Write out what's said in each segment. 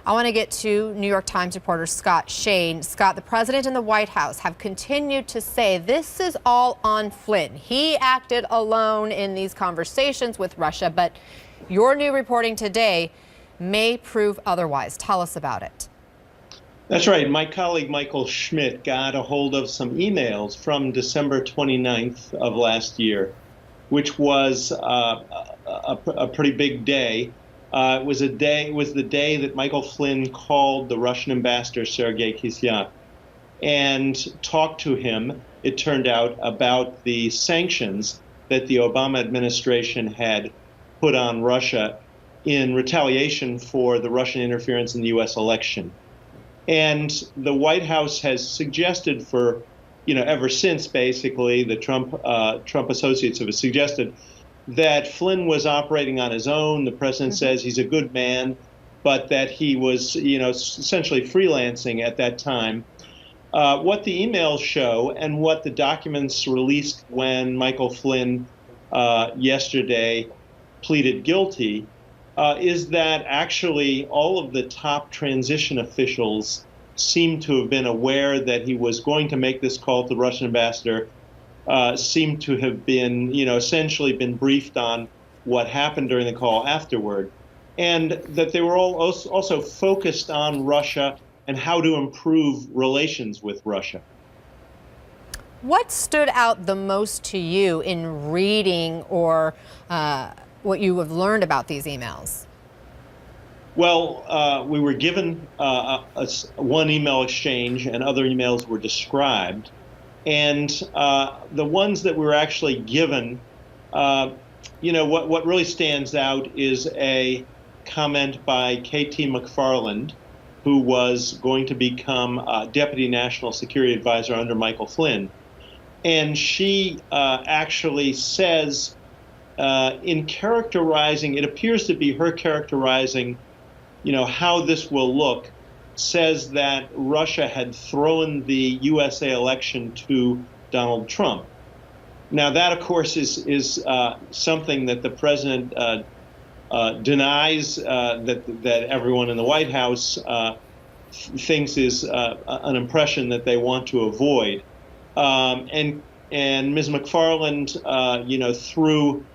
I want to get to New York Times reporter Scott Shane. Scott, the president and the White House have continued to say this is all on Flynn. He acted alone in these conversations with Russia, but your new reporting today may prove otherwise. Tell us about it. That's right. My colleague Michael Schmidt got a hold of some emails from December 29th of last year, which was a pretty big day. It was the day that Michael Flynn called the Russian ambassador Sergei Kislyak and talked to him, it turned out, about the sanctions that the Obama administration had put on Russia in retaliation for the Russian interference in the U.S. election. And the White House has suggested for, ever since, basically, the Trump associates have suggested that Flynn was operating on his own. The president says he's a good man, but that he was, essentially freelancing at that time. What the emails show and what the documents released when Michael Flynn yesterday pleaded guilty is that actually all of the top transition officials seem to have been aware that he was going to make this call to the Russian ambassador, seem to have been, essentially been briefed on what happened during the call afterward, and that they were all also focused on Russia and how to improve relations with Russia. What stood out the most to you in reading or what you have learned about these emails? Well, we were given one email exchange, and other emails were described. And the ones that we were actually given, what really stands out is a comment by K.T. McFarland, who was going to become Deputy National Security Advisor under Michael Flynn. And she actually says, in characterizing, it appears to be her characterizing, how this will look, says that Russia had thrown the USA election to Donald Trump. Now, that, of course, is something that the president denies, that everyone in the White House thinks is an impression that they want to avoid. And Ms. McFarland, through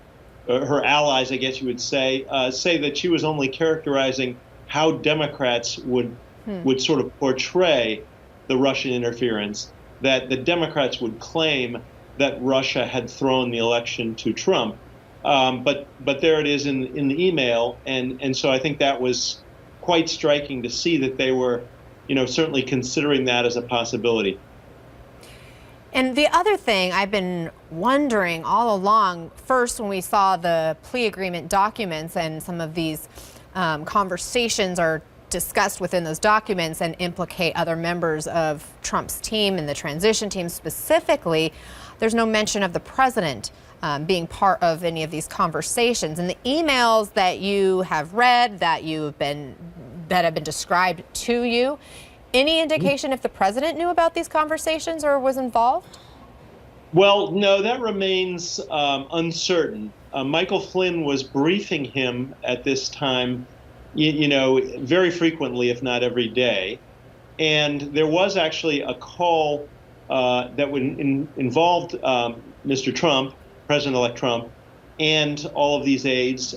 her allies, I guess you would say that she was only characterizing how Democrats would sort of portray the Russian interference, that the Democrats would claim that Russia had thrown the election to Trump. But there it is in the email. And so I think that was quite striking to see that they were, certainly considering that as a possibility. And the other thing I've been wondering all along, first when we saw the plea agreement documents and some of these conversations are discussed within those documents and implicate other members of Trump's team and the transition team specifically, there's no mention of the president being part of any of these conversations. And the emails that you have read, that have been described to you, any indication if the president knew about these conversations or was involved? Well, no, that remains uncertain. Michael Flynn was briefing him at this time, very frequently, if not every day. And there was actually a call that involved Mr. Trump, President-elect Trump, and all of these aides,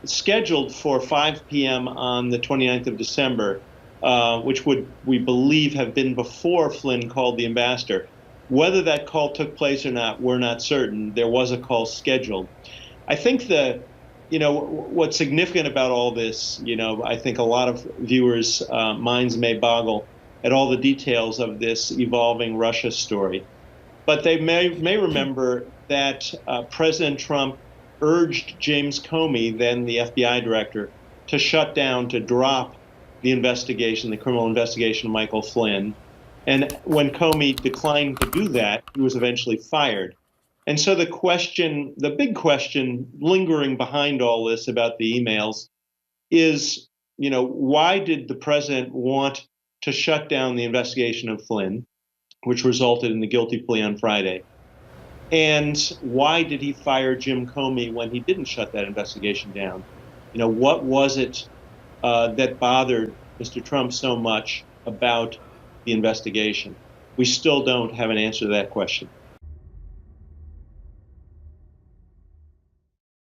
scheduled for 5 p.m. on the 29th of December, which would, we believe, have been before Flynn called the ambassador. Whether that call took place or not, we're not certain. There was a call scheduled. I think what's significant about all this, I think a lot of viewers' minds may boggle at all the details of this evolving Russia story. But they may remember that President Trump urged James Comey, then the FBI director, to shut down, to drop the investigation, the criminal investigation of Michael Flynn. And when Comey declined to do that, he was eventually fired. And so the big question lingering behind all this about the emails is, why did the president want to shut down the investigation of Flynn, which resulted in the guilty plea on Friday? And why did he fire Jim Comey when he didn't shut that investigation down? What was it that bothered Mr. Trump so much about the investigation? We still don't have an answer to that question.